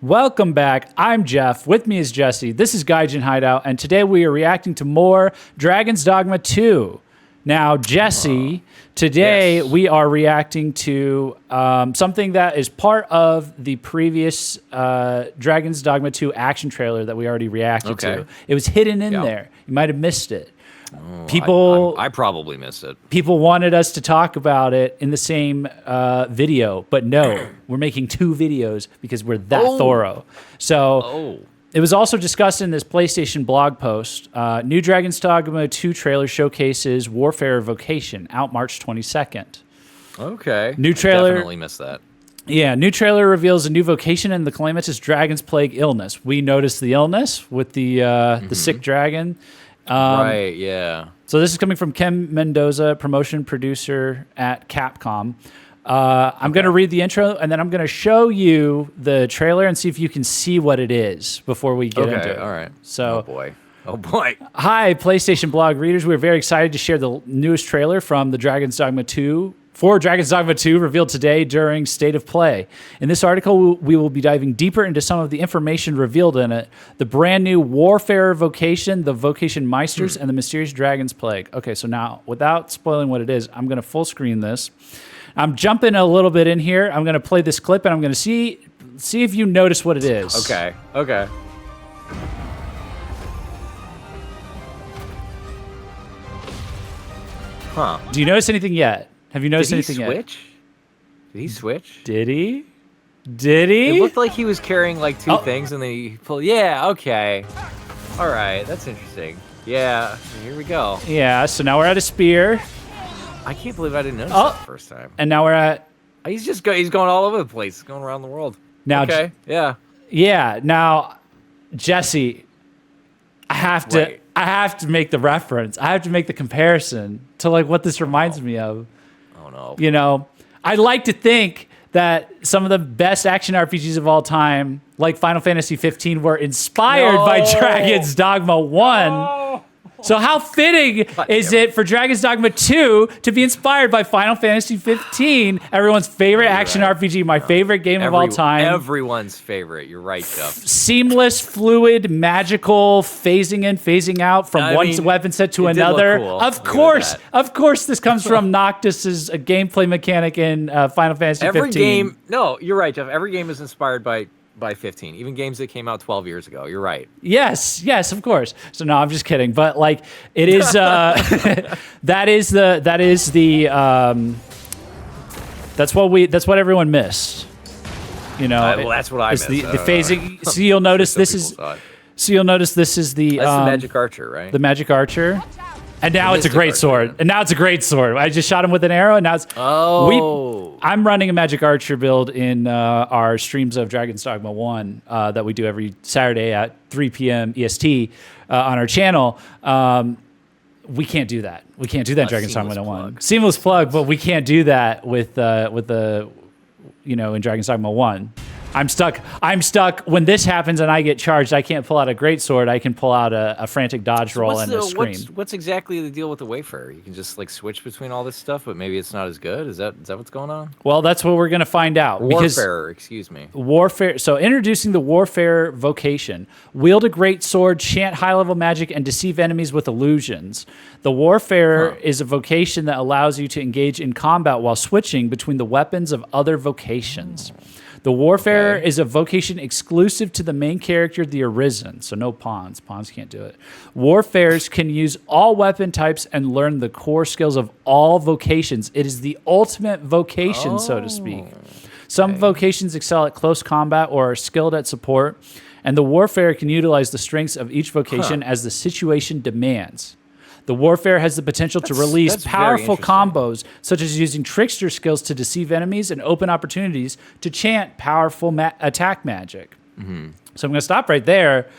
Welcome back. I'm Jeff. With me is Jesse. This is Gaijin Hideout, and today we are reacting to more Dragon's Dogma 2. Now, Jesse, today we are reacting to something that is part of the previous Dragon's Dogma 2 action trailer that we already reacted to. It was hidden in there. You might have missed it. I probably missed it. People wanted us to talk about it in the same video, but no, we're making 2 videos because we're that thorough. So it was also discussed in this PlayStation blog post. New Dragon's Dogma 2 trailer showcases Warfare Vocation, out March 22nd. Okay. New trailer. I definitely missed that. Yeah, new trailer reveals a new vocation and the calamitous Dragonsplague illness. We noticed the illness with the sick dragon. Right, yeah. So this is coming from Ken Mendoza, promotion producer at Capcom. I'm going to read the intro, and then I'm going to show you the trailer and see if you can see what it is before we get into it. All right. So, Oh, boy. Hi, PlayStation blog readers. We're very excited to share the newest trailer from the Dragon's Dogma 2 for Dragon's Dogma 2 revealed today during State of Play. In this article, we will be diving deeper into some of the information revealed in it, the brand new Warfare Vocation, the Vocation Maisters, and the mysterious Dragonsplague. Okay, so now, without spoiling what it is, I'm going to full screen this. I'm jumping a little bit in here. I'm going to play this clip, and I'm going to see if you notice what it is. Okay. Huh. Do you notice anything yet? Have you noticed anything yet? Did he switch? Did he? Did he? It looked like he was carrying like 2 things, and then he pulled. Yeah, okay. All right, that's interesting. Yeah, here we go. Yeah, so now we're at a spear. I can't believe I didn't notice that the first time. And now we're at... He's going all over the place. He's going around the world. Now, okay, yeah. Yeah, now, Jesse, I have to make the reference. I have to make the comparison to like what this reminds me of. Oh, no. You know, I like to think that some of the best action RPGs of all time, like Final Fantasy 15, were inspired by Dragon's Dogma 1. So how fitting is it for Dragon's Dogma 2 to be inspired by Final Fantasy 15, everyone's favorite action RPG, my favorite game of all time. Everyone's favorite. You're right, Jeff. Seamless, fluid, magical, phasing in, phasing out from one weapon set to another. Cool. Of course, this comes from Noctis's gameplay mechanic in Final Fantasy 15. Every game, no, you're right, Jeff. Every game is inspired by 15, even games that came out 12 years ago. You're right. Yes, of course. So no, I'm just kidding. But like, it is that's what everyone missed. You know, well, that's what I missed. The phasing. So you'll notice this is. So you'll notice this is the. That's the magic archer, right? The magic archer. And now it's a great sword. And now it's a great sword. I just shot him with an arrow, and now it's... I'm running a Magic Archer build in our streams of Dragon's Dogma 1 that we do every Saturday at 3 p.m. EST on our channel. We can't do that. We can't do that in Dragon's Dogma 1. Seamless plug, but we can't do that with the in Dragon's Dogma 1. I'm stuck. When this happens and I get charged, I can't pull out a greatsword. I can pull out a frantic dodge roll and a scream. What's exactly the deal with the Wayfarer? You can just like switch between all this stuff, but maybe it's not as good. Is that what's going on? Well, that's what we're going to find out. Warfare, excuse me. Warfare. So introducing the Warfare Vocation. Wield a great sword, chant high-level magic, and deceive enemies with illusions. The Warfare is a vocation that allows you to engage in combat while switching between the weapons of other vocations. The Warfare is a vocation exclusive to the main character, the Arisen, so no pawns. Pawns can't do it. Warfares can use all weapon types and learn the core skills of all vocations. It is the ultimate vocation, so to speak. Some vocations excel at close combat or are skilled at support, and the Warfare can utilize the strengths of each vocation as the situation demands. The Warfare has the potential to release powerful combos, such as using trickster skills to deceive enemies and open opportunities to chant powerful attack magic. So I'm going to stop right there,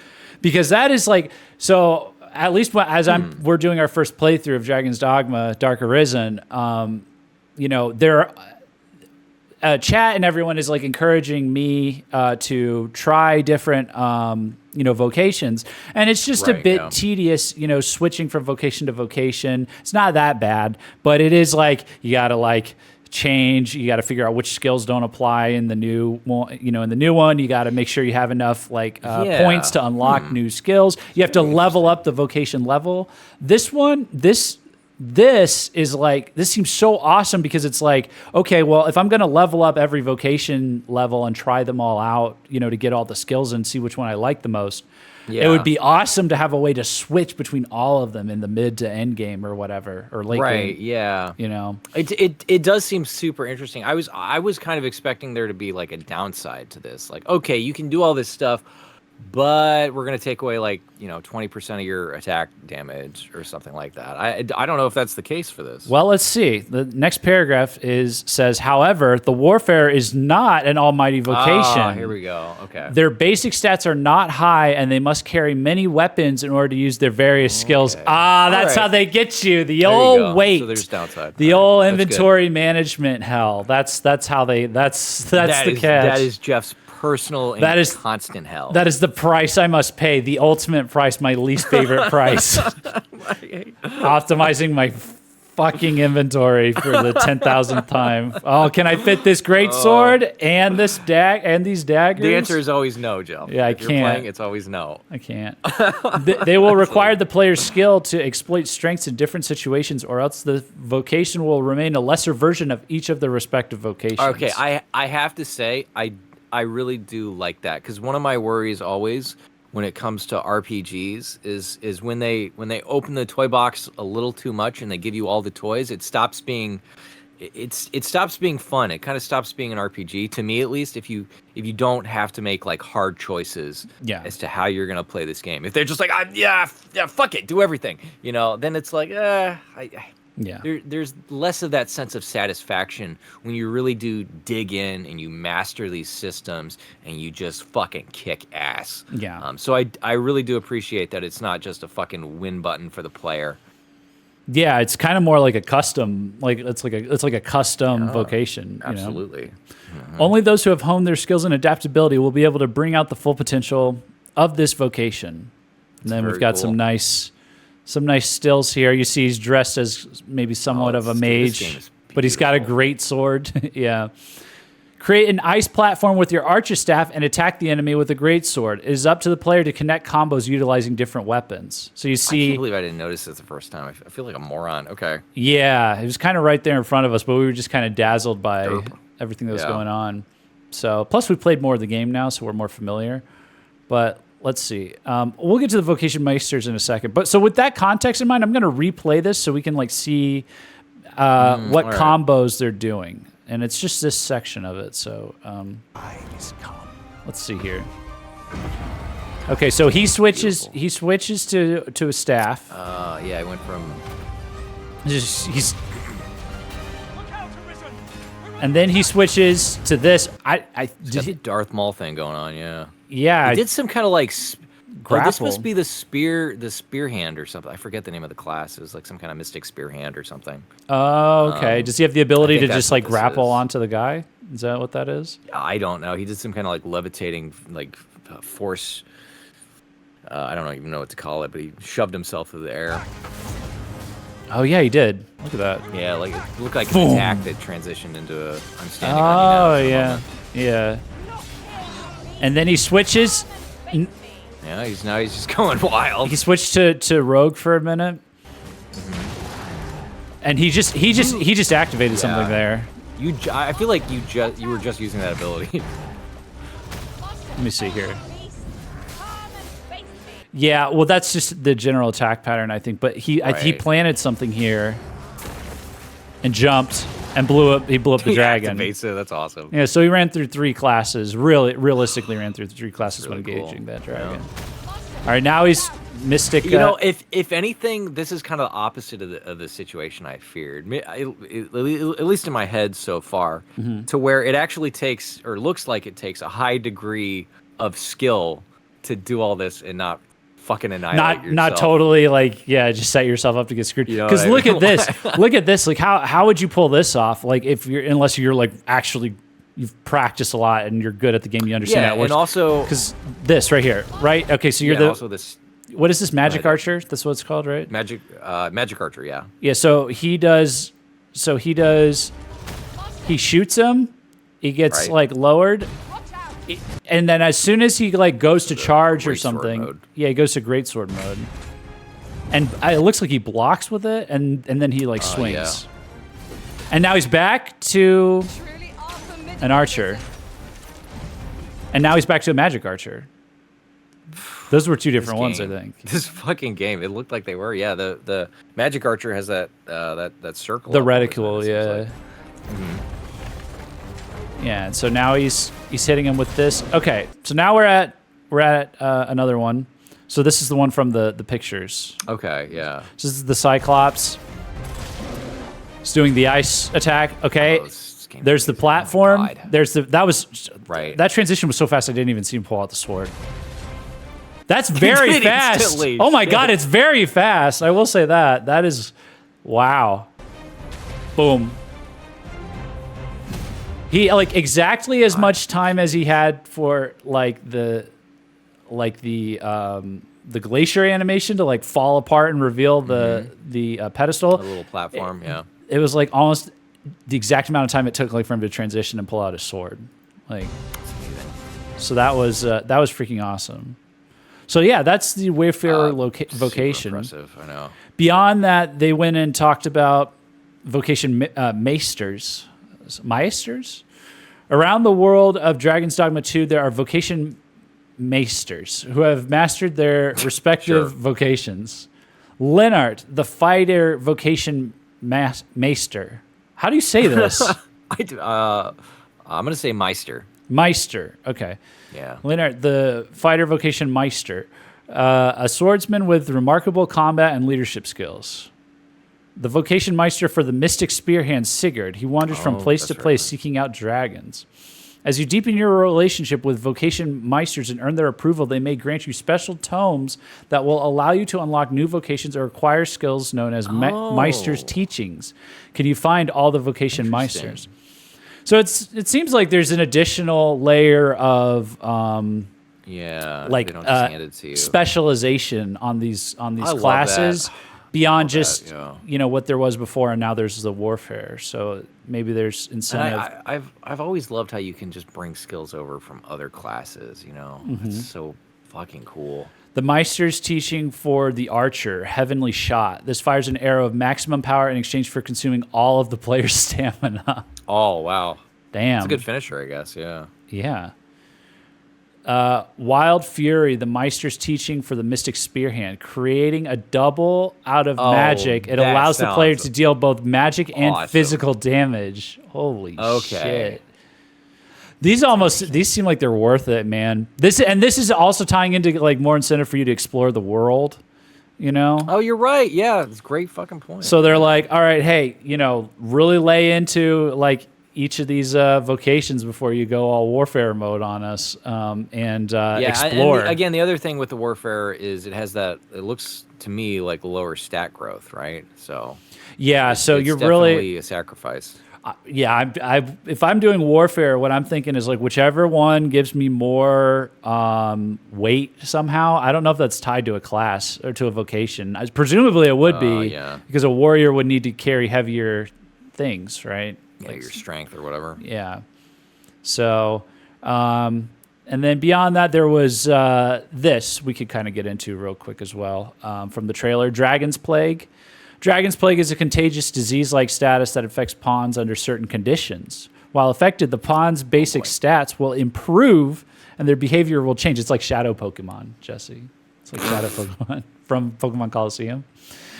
because that is like, so at least as we're doing our first playthrough of Dragon's Dogma, Dark Arisen, there chat and everyone is like encouraging me to try different vocations, and it's just a bit tedious, switching from vocation to vocation. It's not that bad, but it is like you gotta like change. You got to figure out which skills don't apply in the new one. You know, in the new one, you got to make sure you have enough like points to unlock new skills. You have to level up the vocation level. This one, this is like, this seems so awesome because it's like, okay, well, if I'm going to level up every vocation level and try them all out, you know, to get all the skills and see which one I like the most, it would be awesome to have a way to switch between all of them in the mid to end game or whatever, or late game. Right, yeah. You know, it does seem super interesting. I was kind of expecting there to be like a downside to this. Like, okay, you can do all this stuff, but we're going to take away like, you know, 20% of your attack damage or something like that. I don't know if that's the case for this. Well, let's see. The next paragraph says, however, the warfare is not an almighty vocation. Oh, here we go. Okay. Their basic stats are not high, and they must carry many weapons in order to use their various skills. That's how they get you. The old weight. So there's downside. The old inventory management hell. That's how they. That's the catch. That is Jeff's personal and constant hell. That is the price I must pay. The ultimate price, my least favorite price. Optimizing my fucking inventory for the 10,000th time. Oh, can I fit this great sword and this these daggers? The answer is always no, Joe. Yeah, if you're playing, it's always no. I can't. They will require the player's skill to exploit strengths in different situations, or else the vocation will remain a lesser version of each of the respective vocations. Okay, I have to say, I really do like that, because one of my worries always when it comes to RPGs is when they open the toy box a little too much and they give you all the toys, it stops being fun. It kind of stops being an RPG, to me at least, if you don't have to make like hard choices as to how you're gonna play this game. If they're just like, fuck it, do everything, you know, then it's like, there's less of that sense of satisfaction when you really do dig in and you master these systems and you just fucking kick ass. Yeah. So I really do appreciate that it's not just a fucking win button for the player. Yeah, it's kind of more like a custom, like it's like a custom vocation. Absolutely. You know? Only those who have honed their skills and adaptability will be able to bring out the full potential of this vocation. And then we've got some nice stills here. You see he's dressed as maybe somewhat of a mage, but he's got a great sword. Yeah. Create an ice platform with your archer staff and attack the enemy with a great sword. It is up to the player to connect combos utilizing different weapons. So you see... I can't believe I didn't notice this the first time. I feel like a moron. Okay. Yeah, it was kind of right there in front of us, but we were just kind of dazzled by everything that was going on. So, plus we played more of the game now, so we're more familiar. But... let's see. We'll get to the Vocation Maisters in a second. But so with that context in mind, I'm going to replay this so we can like see what combos they're doing. And it's just this section of it. So let's see here. Okay, so he switches. Beautiful. He switches to a staff. Yeah, I went from. He's. And then he switches to this. Did he Darth Maul thing going on? Yeah. Yeah. He did some kind of like. Grapple. This must be the spear hand or something. I forget the name of the class. It was like some kind of mystic spear hand or something. Oh, okay. Does he have the ability to just like grapple onto the guy? Is that what that is? I don't know. He did some kind of like levitating, like force. I don't even know what to call it, but he shoved himself through the air. Oh yeah, he did. Look at that. Yeah, like it looked like an attack that transitioned into a I'm standing on you now. Yeah. And then he switches. Yeah, he's just going wild. He switched to rogue for a minute, and he just activated something there. I feel like you were just using that ability. Let me see here. Yeah, well, that's just the general attack pattern, I think. But he planted something here, and jumped and blew up. He blew up the dragon. That's awesome. Yeah, so he ran through 3 classes. Realistically, ran through 3 classes when engaging that dragon. Yeah. All right, now he's mystic. You know, if anything, this is kind of the opposite of the situation I feared. At least in my head so far, to where it actually takes, or looks like it takes, a high degree of skill to do all this and not fucking annihilate yourself. Not totally like, just set yourself up to get screwed. Because look at this. Look at this. Like, how would you pull this off? Like, unless you're like actually you've practiced a lot and you're good at the game, you understand how it works. And also because this right here, right? Okay, so you're also this. What is this, magic archer? That's what it's called, right? Magic archer, yeah. Yeah. So he does he shoots him. He gets Right. like lowered, and then as soon as he like goes to charge or greatsword something, mode. yeah, he goes to greatsword mode, and it looks like he blocks with it, and then he like swings, yeah. and now he's back to an archer, and now he's back to a magic archer. Those were two different ones, I think. This fucking game, it looked like they were. Yeah, the magic archer has that circle. The up reticule, it seems yeah. like. Yeah, and so now he's hitting him with this. Okay, so now we're at another one. So this is the one from the pictures. Okay, yeah. So this is the Cyclops. He's doing the ice attack. Okay, there's the platform. God. There's Right. That transition was so fast I didn't even see him pull out the sword. That's very did fast. instantly. Oh my Shit. god, it's very fast. I will say that. That is, wow. Boom. He like exactly as much time as he had for the glacier animation to like fall apart and reveal the pedestal. A little platform, yeah. It was like almost the exact amount of time it took like for him to transition and pull out his sword. Like, so that was freaking awesome. So yeah, that's the Wayfarer vocation. Impressive, I know. Beyond that, they went and talked about Vocation Maisters. Meisters? Around the world of Dragon's Dogma 2, there are Vocation Maisters who have mastered their respective vocations. Lennart, the fighter Vocation Meister. How do you say this? I'm going to say Meister. Meister, okay. Yeah. Lennart, the fighter Vocation Meister. A swordsman with remarkable combat and leadership skills. The Vocation Meister for the mystic spearhand Sigurd. He wanders from place to place seeking out dragons. As you deepen your relationship with Vocation Meisters and earn their approval, they may grant you special tomes that will allow you to unlock new vocations or acquire skills known as Meister's teachings. Can you find all the Vocation Meisters? So it seems like there's an additional layer of like they don't just hand it to you. Specialization on these classes. Beyond just what there was before, and now there's the warfare. So maybe there's incentive. I've always loved how you can just bring skills over from other classes. It's so fucking cool. The Meister's teaching for the archer, Heavenly Shot. This fires an arrow of maximum power in exchange for consuming all of the player's stamina. Oh wow! Damn, it's a good finisher, I guess. Yeah. Yeah. Wild Fury, the Meister's teaching for the Mystic Spearhand, creating a double out of magic. It allows the player to deal both magic and physical damage. Holy shit. These seem like they're worth it, man. This is also tying into like more incentive for you to explore the world, Oh, you're right. Yeah, it's a great fucking point. So they're like, all right, hey, really lay into like each of these vocations before you go all warfare mode on us and explore. And again, the other thing with the warfare is it has it looks to me like lower stat growth, right? So yeah, so it's you're definitely really a sacrifice. If I'm doing warfare, what I'm thinking is like whichever one gives me more weight somehow. I don't know if that's tied to a class or to a vocation. Presumably it would be because a warrior would need to carry heavier things, right? Yeah, your strength or whatever. Yeah. So, and then beyond that, there was this we could kind of get into real quick as well from the trailer. Dragonsplague. Dragonsplague is a contagious disease-like status that affects pawns under certain conditions. While affected, the pawn's basic stats will improve and their behavior will change. It's like Shadow Pokemon, Jesse. It's like Shadow Pokemon from Pokemon Coliseum.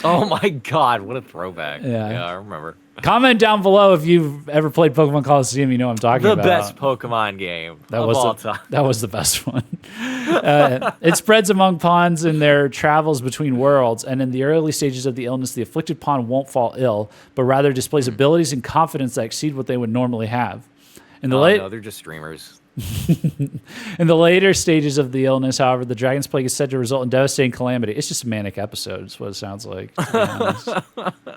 Oh my God, what a throwback. Yeah, I remember. Comment down below if you've ever played Pokemon Coliseum. You know what I'm talking about. The best Pokemon game of all time. That was the best one. It spreads among pawns in their travels between worlds, and in the early stages of the illness, the afflicted pawn won't fall ill, but rather displays abilities and confidence that exceed what they would normally have. No, they're just streamers. In the later stages of the illness, however, the Dragonsplague is said to result in devastating calamity. It's just a manic episode, is what it sounds like. To be honest.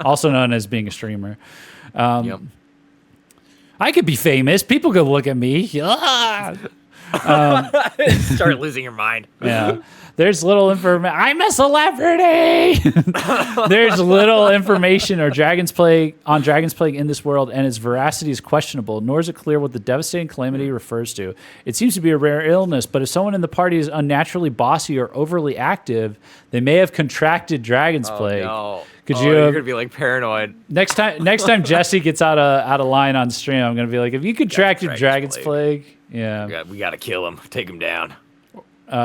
Also known as being a streamer. Yep. I could be famous. People could look at me. Start losing your mind. Yeah. There's little information. I'm a celebrity. There's little information on Dragon's Plague in this world, and its veracity is questionable, nor is it clear what the devastating calamity refers to. It seems to be a rare illness, but if someone in the party is unnaturally bossy or overly active, they may have contracted Dragon's Plague. No. Could you're gonna be like paranoid. Next time Jesse gets out of line on stream, I'm gonna be like, have you contracted Dragon's Plague? Yeah. We gotta kill him. Take him down.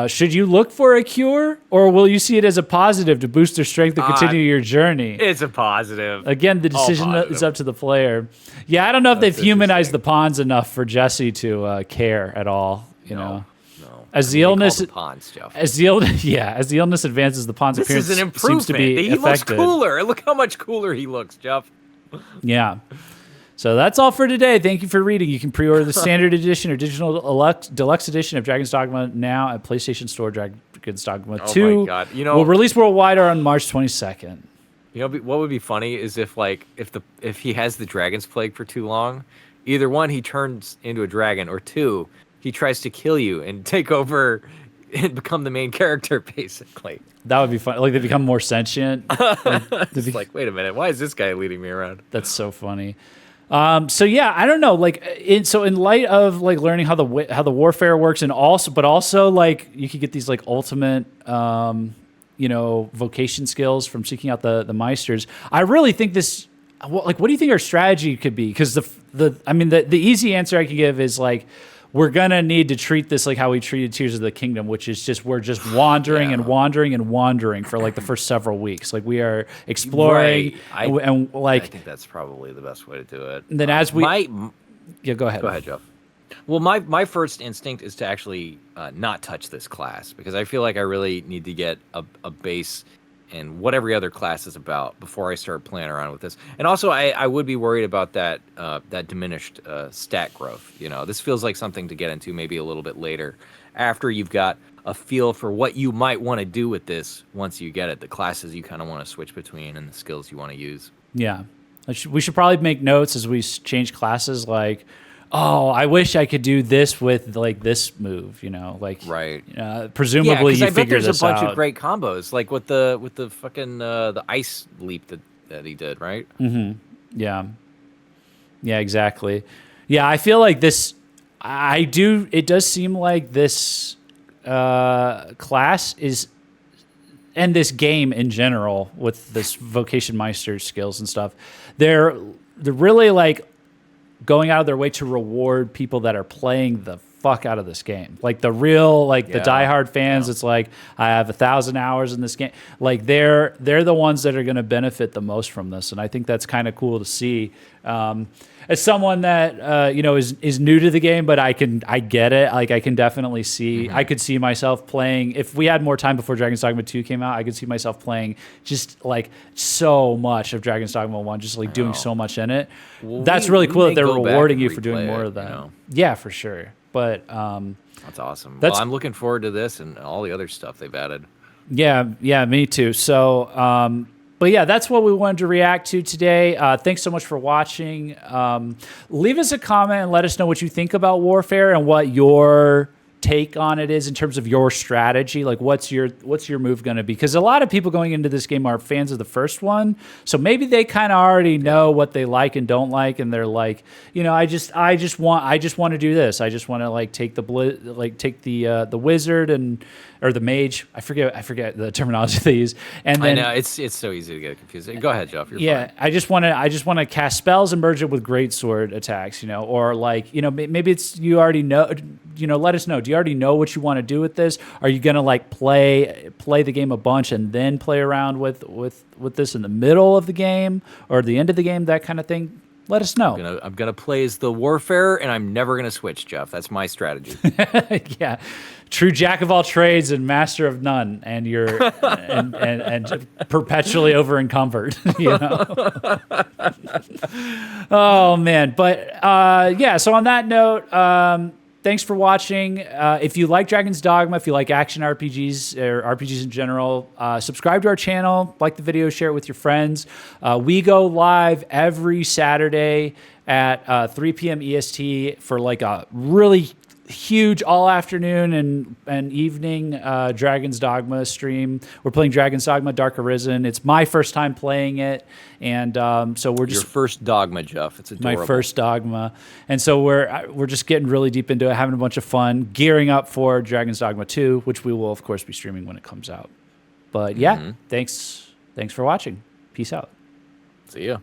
Should you look for a cure, or will you see it as a positive to boost their strength and continue your journey? It's a positive. Again, the decision is up to the player. Yeah, I don't know if they've humanized the pawns enough for Jesse to care at all. You know, as the illness as the illness advances, the pawn's appearance is an improvement. Seems to be he affected. Looks cooler. Look how much cooler he looks, Jeff. Yeah. So that's all for today. Thank you for reading. You can pre-order the standard edition or digital deluxe edition of Dragon's Dogma now at PlayStation Store. Dragon's Dogma 2 my God. will release worldwide on March 22nd. You know what would be funny is if he has the Dragon's Plague for too long, either one, he turns into a dragon, or two, he tries to kill you and take over and become the main character, basically. That would be fun. Like, they become more sentient. Like, wait a minute, why is this guy leading me around? That's so funny. So yeah, I don't know. Like, in light of like learning how the warfare works, and also like you could get these like ultimate, vocation skills from seeking out the meisters. I really think this. Like, what do you think our strategy could be? Because the easy answer I can give is like, we're gonna need to treat this like how we treated Tears of the Kingdom, which is we're just wandering and wandering and wandering for like the first several weeks. Like, we are exploring, and like, I think that's probably the best way to do it. And then as we, go ahead. Go ahead, Jeff. Well, my first instinct is to actually not touch this class, because I feel like I really need to get a base and what every other class is about before I start playing around with this. And also, I would be worried about that diminished stat growth. This feels like something to get into maybe a little bit later, after you've got a feel for what you might want to do with this. Once you get it, the classes you kind of want to switch between and the skills you want to use. Yeah, we should probably make notes as we change classes, like, oh, I wish I could do this with like this move, right. Presumably you figure this out. There's a bunch of great combos, like with the fucking the ice leap that he did, right? Mm-hmm. Yeah, exactly. Yeah, I feel like this. It does seem like this class is, and this game in general, with this Vocation Maisters skills and stuff, they're really like going out of their way to reward people that are playing the fuck out of this game. Like the real, the diehard fans, it's like, I have 1,000 hours in this game. Like they're the ones that are going to benefit the most from this. And I think that's kind of cool to see. As someone that, is new to the game, but I get it. Like, I can definitely see, I could see myself playing, if we had more time before Dragon's Dogma 2 came out, I could see myself playing just like so much of Dragon's Dogma 1, just like doing so much in it. Well, that's really cool that they're rewarding you for doing more of that. Yeah, for sure. But that's awesome. Well, I'm looking forward to this and all the other stuff they've added. Yeah, me too. So, but yeah, that's what we wanted to react to today. Thanks so much for watching. Leave us a comment and let us know what you think about Warfare and what your take on it is in terms of your strategy. Like, what's your move going to be? Because a lot of people going into this game are fans of the first one, so maybe they kind of already know what they like and don't like, and they're like, I just want to do this. I just want to like take the wizard or the mage. I forget the terminology they use. And then, I know it's so easy to get confused. Go ahead, Jeff. You're fine. I just want to cast spells and merge it with greatsword attacks. Or like, maybe it's, you already know. Let us know. Do you already know what you want to do with this? Are you gonna like play the game a bunch and then play around with this in the middle of the game or the end of the game, that kind of thing? Let us know. I'm gonna play as the Warfare, and I'm never gonna switch, Jeff. That's my strategy. Yeah, true jack of all trades and master of none, and you're and perpetually over encumbered. Oh man, but so on that note, thanks for watching. If you like Dragon's Dogma, if you like action RPGs or RPGs in general, subscribe to our channel, like the video, share it with your friends. We go live every Saturday at 3 p.m. EST for like a really huge all afternoon and evening Dragon's Dogma stream. We're playing Dragon's Dogma Dark Arisen. It's my first time playing it, and so we're just your first Dogma, Jeff. It's adorable. My first Dogma, and so we're just getting really deep into it, having a bunch of fun, gearing up for Dragon's Dogma 2, which we will of course be streaming when it comes out. But yeah, thanks for watching. Peace out. See ya.